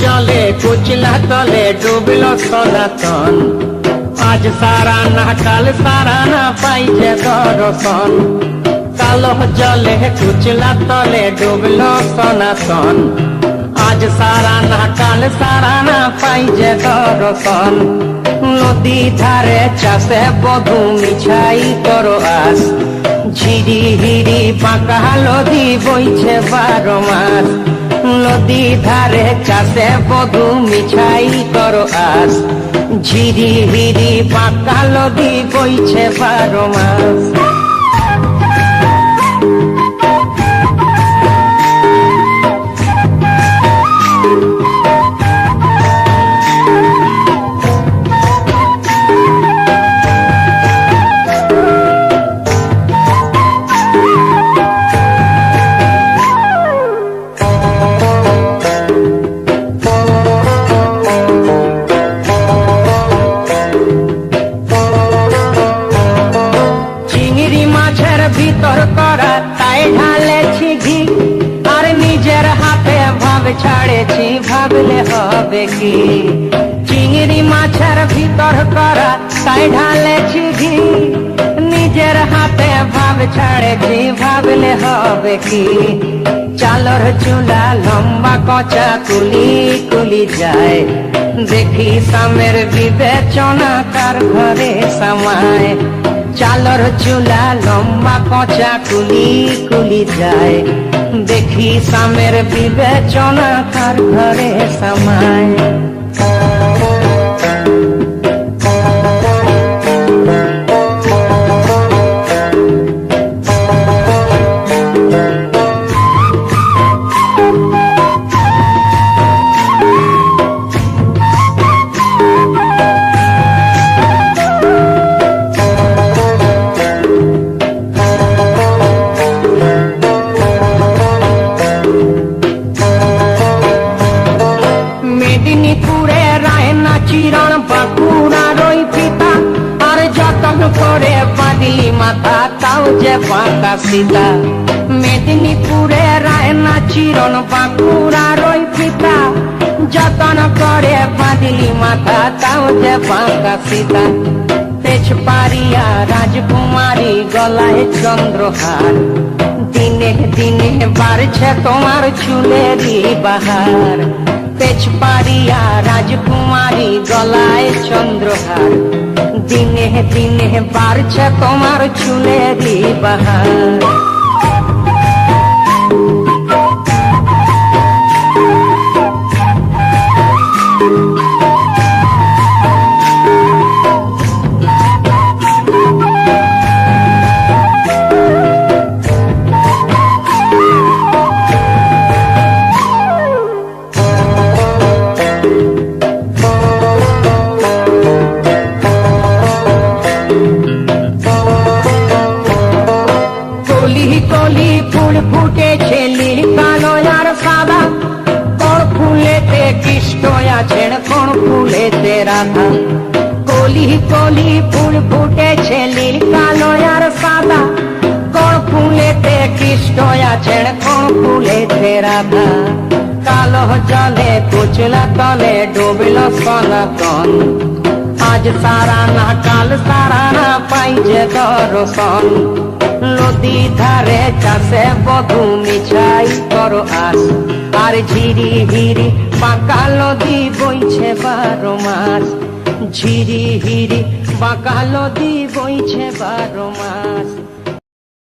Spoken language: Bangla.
জলে কুচলা তলে ডুবলো সনাতন। আজ সারা না কাল সারা না পাইছে দর্শন। কালো জলে কুচলা তলে ডুবলো সনাতন। আজ সারা না কাল সারা না পাইছে দর্শন। নদী ধারে চাষে বধু মিছাই করো আস। ঝিরি হিরি বাঁকা নদী বইছে 12 মাস। নদী ধারে চাষে বধু মিছাই করো আস। ঝিরি হিরি বাঁকা নদী বইছে 12 মাস। ভিতর করা তাই ঢালেছি ঘি। আর নিজের হাতে ভাব ছাড়েছি ভাবলে হবে কি। চিংড়ি মাছের ভিতর করা তাই ঢালেছি ঘি। নিজের হাতে ভাব ছাড়েছি ভাবলে হবে কি। চালর চুলা লম্বা কচা কুলি কুলি যায়। দেখি সামের বিবেচনা কার ঘরে সামায়। চালর চুলা লম্বা কচা কুলি কুলি যায়। দেখি সামের বিবেচনা কার ঘরে সামায়। মেদিনীপুরে রায়না চিরণ বাঁকুড়ার ওই পিতা। আর যতন করে বাঁধলি মাথা তাও যে বাঁকা সীতা। মেদিনীপুরে রায়না চিরণ বাঁকুড়ার ওই পিতা। যতন করে বাঁধলি মাথা তাও যে বাঁকা সীতা। তেজপাড়িয়া রাজকুমারী গলায় চন্দ্রহার। দিনে দিনে বাড়ছে তোমার চুলেরই বাহার। তেজপাড়িয়া রাজকুমারী গলায় চন্দ্রহার। দিনে দিনে বাড়ছে তোমার চুলেরই বাহার। কলি ফুল ফুটেছে নীল কালো আর সাদা। কোন ফুলেতে কৃষ্ণ আছেন কোন ফুলেতে রাধা। কলি কলি ফুল ফুটেছে নীল কালো আর সাদা। কোন ফুলেতে কৃষ্ণ আছেন কোন ফুলেতে রাধা। কালো জলে কুচলা তলে ডুবলো সনাতন। আজ সারা না কাল সারা না পাইছে দর্শন। নদী ধারে চাষে বধু মিছাই করো আস। আর ঝিরি হিরি বাঁকা নদী বইছে 12 মাস। ঝিরি হিরি বাঁকা নদী বইছে 12 মাস।